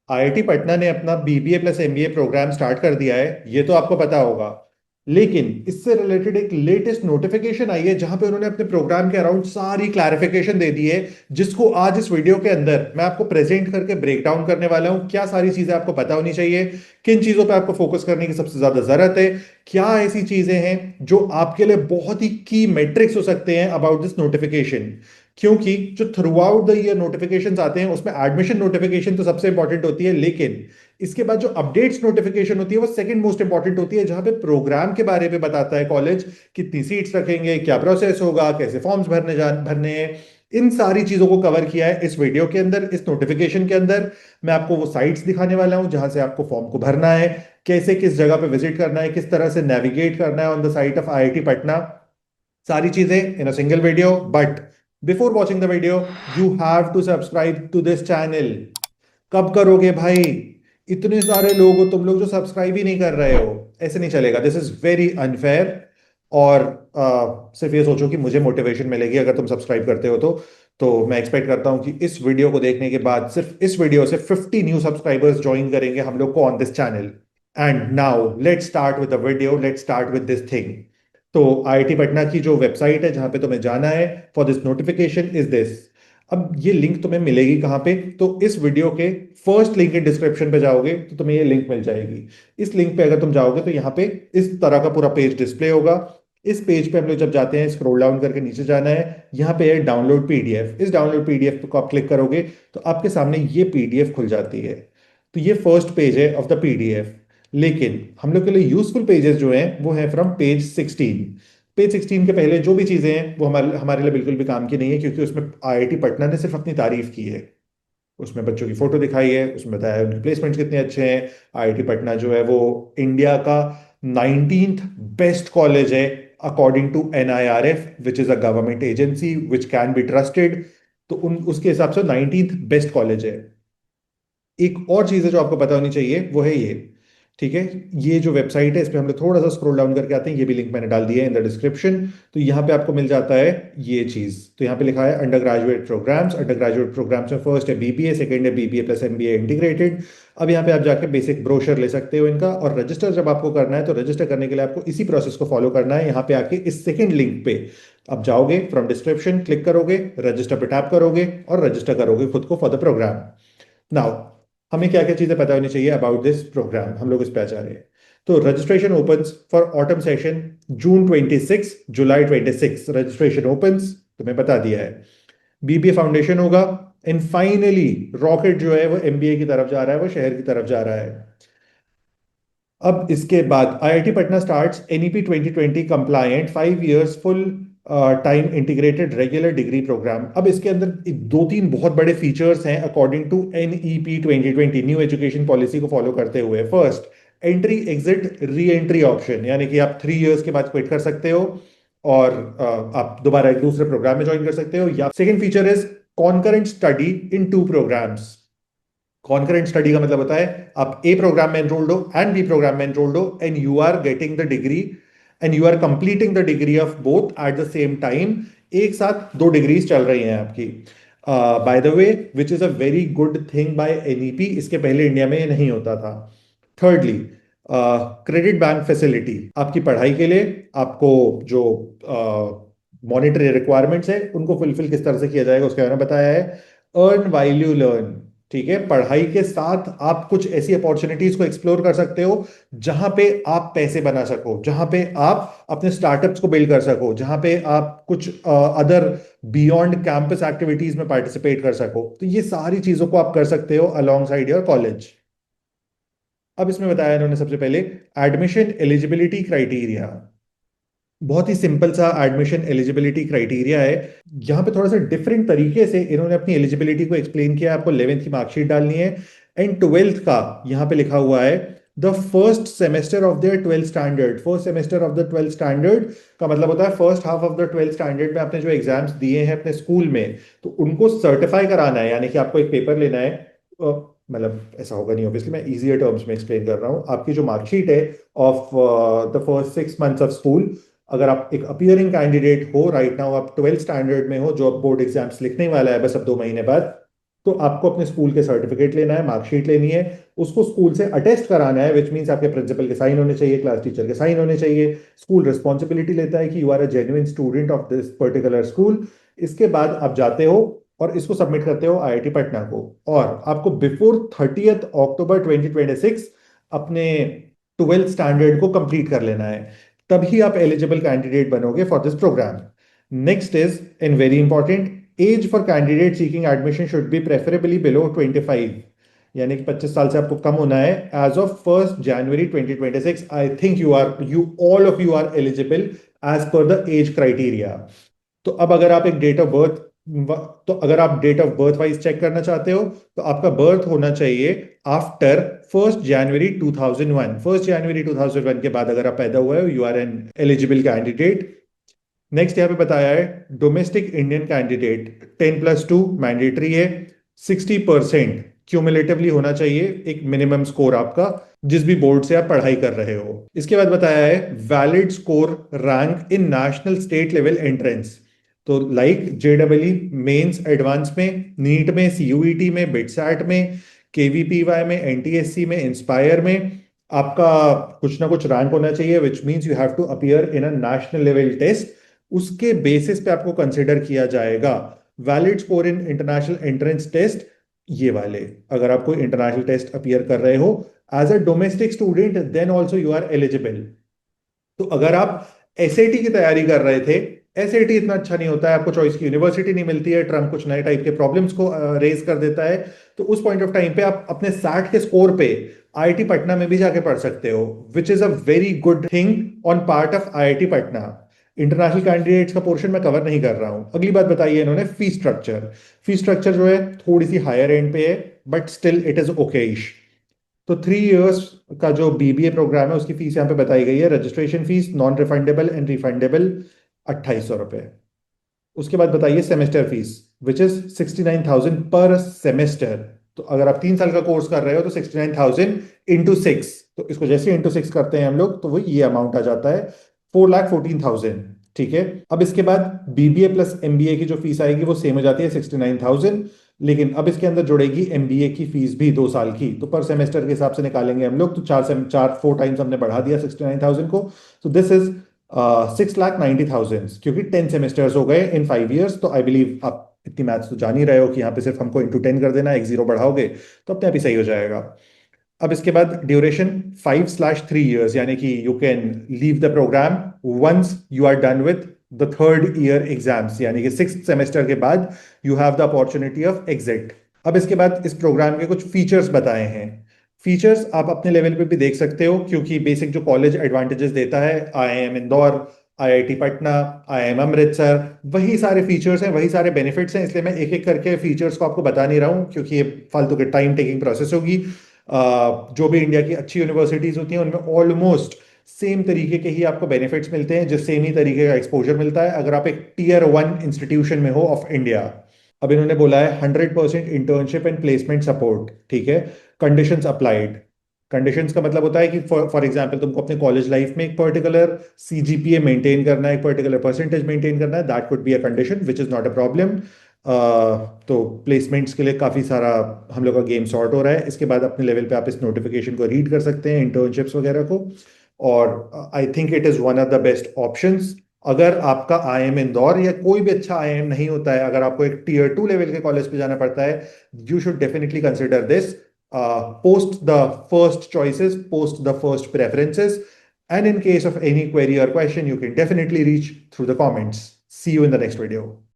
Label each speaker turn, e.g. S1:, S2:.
S1: IIT Patna ने अपना BBA plus MBA programme start कर दिया है, ये तो आपको पता होगा। लेकिन इससे रिलेटेड एक लेटेस्ट नोटिफिकेशन आई है जहां पे उन्होंने अपने प्रोग्राम के अराउंड सारी क्लैरिफिकेशन दे दी है, जिसको आज इस वीडियो के अंदर मैं आपको प्रेजेंट करके ब्रेक डाउन करने वाला हूं। क्या सारी चीजें आपको पता होनी चाहिए, किन चीजों पे आपको फोकस करने की सबसे ज्यादा जरूरत है, क्या ऐसी चीजें हैं जो आपके लिए बहुत ही की मेट्रिक्स हो सकते हैं अबाउट दिस नोटिफिकेशन। क्योंकि जो through out the year notifications आते हैं उसमें एडमिशन नोटिफिकेशन तो सबसे इंपॉर्टेंट होती है, लेकिन इसके बाद जो अपडेट्स नोटिफिकेशन होती है वो सेकंड मोस्ट इंपॉर्टेंट होती है, जहां पे प्रोग्राम के बारे में बताता है कॉलेज, कितनी सीट्स रखेंगे, क्या प्रोसेस होगा, कैसे फॉर्म्स भरने हैं। इन सारी चीजों को कवर किया है इस वीडियो के अंदर, इस नोटिफिकेशन के अंदर। मैं आपको वो साइट्स दिखाने वाला हूं जहां से आपको फॉर्म को भरना है, कैसे किस जगह पे विजिट करना है, किस तरह से नेविगेट करना है on the site of IIT Patna. सारी चीजें in a single video. But before watching the video you have to subscribe to this channel. कब करोगे भाई? इतने सारे लोग हो तुम लोग जो सब्सक्राइब ही नहीं कर रहे हो। ऐसे नहीं चलेगा, दिस इज वेरी अनफेयर। और सिर्फ ये सोचो कि मुझे मोटिवेशन मिलेगी अगर तुम सब्सक्राइब करते हो तो मैं एक्सपेक्ट करता हूं कि इस वीडियो को देखने के बाद सिर्फ इस वीडियो से 50 न्यू सब्सक्राइबर्स ज्वाइन करेंगे हम लोग को on this channel. And now let's start with the video, let's start with this thing. तो आईआईटी पटना की जो वेबसाइट है जहां पे तुम्हें जाना है for this notification is this. अब ये लिंक तुम्हें मिलेगी कहां पे? तो इस वीडियो के फर्स्ट लिंक के डिस्क्रिप्शन पे जाओगे तो तुम्हें ये लिंक मिल जाएगी। इस लिंक पे अगर तुम जाओगे तो यहाँ पे इस तरह का पूरा पेज डिस्प्ले होगा। इस पेज पे हम लोग जब जाते हैं स्क्रॉल डाउन करके नीचे जाना है, यहाँ पे है डाउनलोड पीडीएफ। इस डाउनलोड पीडीएफ को आप क्लिक करोगे तो आपके सामने ये पीडीएफ खुल जाती है। तो ये फर्स्ट पेज है ऑफ द पीडीएफ। लेकिन हम लोग के लिए यूजफुल पेजेस जो हैं वो है फ्रॉम पेज 16। पेज 16 के पहले जो भी चीजें हैं वो हमारे हमारे लिए बिल्कुल भी काम की नहीं है, क्योंकि उसमें आईआईटी पटना ने सिर्फ अपनी तारीफ की है। उसमें बच्चों की फोटो दिखाई है, उसमें बताया है उनके प्लेसमेंट्स कितने अच्छे हैं। आईआईटी पटना जो है वो इंडिया का 19th बेस्ट कॉलेज है according to NIRF, which is a government agency which can be trusted. तो उन उसके हिसाब से 19th बेस्ट कॉलेज है। एक और चीज है जो आपको पता होनी चाहिए वो है ये। ठीक है, ये जो वेबसाइट है इस पे हम लोग थोड़ा सा स्क्रॉल डाउन करके आते हैं, ये भी लिंक मैंने डाल दिया है इन द डिस्क्रिप्शन। तो यहाँ पे आपको मिल जाता है ये चीज। तो यहाँ पे लिखा है undergraduate programmes. Undergraduate programmes में फर्स्ट है बीबीए, सेकंड है बीबीए प्लस एमबीए इंटीग्रेटेड। अब यहाँ पे आप जाके बेसिक ब्रोशर ले सकते हो इनका, और रजिस्टर जब आपको करना है तो रजिस्टर करने के लिए आपको इसी प्रोसेस को फॉलो करना है। यहाँ पे आके इस सेकंड लिंक पे आप जाओगे, फ्रॉम डिस्क्रिप्शन क्लिक करोगे, रजिस्टर पे टैप करोगे और रजिस्टर करोगे खुद को फॉर द प्रोग्राम। नाउ हमें क्या क्या चीजें पता होनी चाहिए अबाउट दिस प्रोग्राम, हम लोग इस पे आ जा रहे हैं। तो registration opens for autumn session June 26, July 26 registration opens, तुम्हें बता दिया है। बीबीए फाउंडेशन होगा। एंड फाइनली रॉकेट जो है वो एमबीए की तरफ जा रहा है, वो शहर की तरफ जा रहा है। अब इसके बाद IIT Patna starts NEP 2020 compliant 5 years full time integrated regular degree program. अब इसके अंदर दो तीन बहुत बड़े फीचर्स हैं according to NEP 2020 new education policy को फॉलो करते हुए। First, entry exit re entry option, यानी कि आप 3 इयर्स के बाद क्विट कर सकते हो और आप दोबारा एक दूसरे प्रोग्राम में ज्वाइन कर सकते हो। या second feature is concurrent study in 2 programmes. Concurrent study का मतलब होता है आप ए प्रोग्राम में एनरोल्ड हो एंड बी प्रोग्राम में एनरोल्ड हो, and you are getting the degree and you are completing the degree of both at the same time. एक साथ दो डिग्रीज चल रही हैं आपकी। By the way, which is a very good thing by NEP, इसके पहले इंडिया में ये नहीं होता था। थर्डली, क्रेडिट बैंक फैसिलिटी, आपकी पढ़ाई के लिए आपको जो मॉनिटरी रिक्वायरमेंट्स है उनको फुलफिल किस तरह से किया जाएगा उसके बारे में बताया है। अर्न वाइल यू लर्न, ठीक है, पढ़ाई के साथ आप कुछ ऐसी अपॉर्चुनिटीज को एक्सप्लोर कर सकते हो जहां पे आप पैसे बना सको, जहां पे आप अपने स्टार्टअप्स को बिल्ड कर सको, जहां पे आप कुछ अदर बियॉन्ड कैंपस एक्टिविटीज में पार्टिसिपेट कर सको। तो ये सारी चीजों को आप कर सकते हो अलोंग साइड योर कॉलेज। अब इसमें बताया इन्होंने सबसे पहले एडमिशन एलिजिबिलिटी क्राइटेरिया। बहुत ही सिंपल सा एडमिशन एलिजिबिलिटी क्राइटेरिया है। यहाँ पे थोड़ा सा डिफरेंट तरीके से इन्होंने अपनी एलिजिबिलिटी को एक्सप्लेन किया है। आपको 11th की मार्कशीट डालनी है एंड 12th का यहाँ पे लिखा हुआ है the first semester of their 12th standard. First semester of the 12th standard का मतलब होता है first half of the 12th standard में आपने जो एग्जाम्स दिए हैं अपने स्कूल में, तो उनको सर्टिफाई कराना है। यानी कि आपको एक पेपर लेना है, मतलब ऐसा होगा नहीं ऑब्वियसली, मैं इजियर टर्म्स में एक्सप्लेन कर रहा हूँ। आपकी जो मार्कशीट है of the first 6 months of school, अगर आप एक अपीयरिंग कैंडिडेट हो, राइट नाउ आप 12th स्टैंडर्ड में हो, जो अब बोर्ड एग्जाम्स लिखने वाला है बस अब 2 महीने बाद, तो आपको अपने स्कूल के सर्टिफिकेट लेना है, मार्कशीट लेनी है, उसको स्कूल से अटेस्ट कराना है, विच मीन्स आपके प्रिंसिपल के साइन होने चाहिए, क्लास टीचर के साइन होने चाहिए। स्कूल रिस्पॉन्सिबिलिटी लेता है कि you are a genuine student of this particular school. इसके बाद आप जाते हो और इसको सबमिट करते हो आईआईटी पटना को, और आपको बिफोर 30 अक्टूबर 2026 अपने 12th स्टैंडर्ड को कंप्लीट कर लेना है। तभी आप एलिजिबल कैंडिडेट बनोगे for this programme. Next is and very important, age for candidate seeking admission should be preferably below 25, यानी कि 25 साल से आपको कम होना है। Age of 1 January 2026 I think you all of you are eligible as per the age criteria. तो अब अगर आप एक डेट ऑफ बर्थ तो अगर आप date of birth wise check करना चाहते हो, तो आपका बर्थ होना चाहिए आफ्टर 1 जनवरी 2001। 1 जनवरी 2001 के बाद अगर आप पैदा हुए हो, you are an eligible candidate. Next यहाँ पे बताया है डोमेस्टिक इंडियन कैंडिडेट 10+2 मैंडेटरी है। 60% क्यूमुलेटिवली होना चाहिए एक मिनिमम स्कोर आपका, जिस भी बोर्ड से आप पढ़ाई कर रहे हो। इसके बाद बताया है valid score rank in national state level entrance. तो लाइक जेडब्ल्यू मेंस एडवांस में, नीट में, सीयूईटी में, बिटसैट में, केवीपीवाई में, एनटीएससी में, इंस्पायर में आपका कुछ ना कुछ रैंक होना चाहिए, which means you have to appear in a national level test. उसके बेसिस पे आपको कंसिडर किया जाएगा। Valid score in international entrance test, ये वाले, अगर आप कोई इंटरनेशनल टेस्ट अपीयर कर रहे हो as a domestic student, then also you are eligible. तो अगर आप एसएटी की तैयारी कर रहे थे, एसएटी इतना अच्छा नहीं होता है, आपको चॉइस की यूनिवर्सिटी नहीं मिलती है, ट्रम्प कुछ नए टाइप के प्रॉब्लम्स को रेज कर देता है, तो उस पॉइंट ऑफ टाइम पे आप अपने सैट के स्कोर पे आईआईटी पटना में भी जाके पढ़ सकते हो, विच is a very good thing on part of IIT Patna. International candidates का पोर्शन मैं कवर नहीं कर रहा हूं। अगली बात बताइए इन्होंने फी स्ट्रक्चर। फी स्ट्रक्चर जो है थोड़ी सी हायर एंड पे है, but still it is Okesh. तो 3 इयर्स का जो बीबीए प्रोग्राम है उसकी फीस यहाँ पे बताई गई है। Registration fees non refundable and refundable 2800 रुपये। उसके बाद बताइए सेमेस्टर फीस, विच इज 69,000 पर सेमेस्टर। तो अगर आप 3 साल का कोर्स कर रहे हो तो 69,000 इंटू 6, तो इसको जैसे इंटू 6 करते हैं हम लोग, तो वो ये अमाउंट आ जाता है 4,14,000। ठीक है, अब इसके बाद बीबीए प्लस एमबीए की जो फीस आएगी वो सेम हो जाती है 69,000, लेकिन अब इसके अंदर जुड़ेगी एमबीए की फीस भी 2 साल की। तो पर सेमेस्टर के हिसाब से निकालेंगे हम लोग, तो 4 टाइम्स हमने बढ़ा दिया 69,000 को। तो दिस इज 6,90,000, क्योंकि 10 सेमेस्टर्स हो गए इन 5 इयर्स। तो आई बिलीव आप इतनी मैथ्स तो जान ही रहे हो कि यहाँ पे सिर्फ हमको इंटू 10 कर देना है, एक जीरो बढ़ाओगे तो अपने आप ही सही हो जाएगा। अब इसके बाद ड्यूरेशन 5/3 इयर्स, यानी कि you can leave the program once you are done with the third year exams, यानी कि 6th सेमेस्टर के बाद you have the opportunity of exit. अब इसके बाद इस प्रोग्राम के कुछ फीचर्स बताए हैं। फीचर्स आप अपने लेवल पे भी देख सकते हो, क्योंकि बेसिक जो कॉलेज एडवांटेजेस देता है, IIM Indore, IIT Patna, IIM Amritsar, वही सारे फीचर्स हैं, वही सारे बेनिफिट्स हैं। इसलिए मैं एक एक करके फीचर्स को आपको बता नहीं रहा हूँ, क्योंकि ये फालतू के टाइम टेकिंग प्रोसेस होगी। जो भी इंडिया की अच्छी यूनिवर्सिटीज होती हैं उनमें ऑलमोस्ट सेम तरीके के ही आपको बेनिफिट्स मिलते हैं, जिस सेम ही तरीके का एक्सपोजर मिलता है अगर आप एक टियर 1 इंस्टीट्यूशन में हो ऑफ इंडिया। अब इन्होंने बोला है 100% इंटर्नशिप एंड प्लेसमेंट सपोर्ट। ठीक है, कंडीशंस अप्लाइड। कंडीशंस का मतलब होता है कि फॉर एग्जांपल तुमको अपने कॉलेज लाइफ में एक पर्टिकुलर सीजीपीए मेंटेन करना है, एक पर्टिकुलर परसेंटेज मेंटेन करना है, that could be a condition which is not a problem. तो प्लेसमेंट्स के लिए काफ़ी सारा हम लोग का गेम सॉर्ट हो रहा है। इसके बाद अपने लेवल पे आप इस नोटिफिकेशन को रीड कर सकते हैं, इंटर्नशिप्स वगैरह को, और I think it is one of the best options. अगर आपका आईएम इंदौर या कोई भी अच्छा आईएम नहीं होता है, अगर आपको एक टियर 2 लेवल के कॉलेज पे जाना पड़ता है, you should definitely consider this. Post the first choices, post the first preferences, and in case of any query or question, you can definitely reach through the comments. See you in the next video.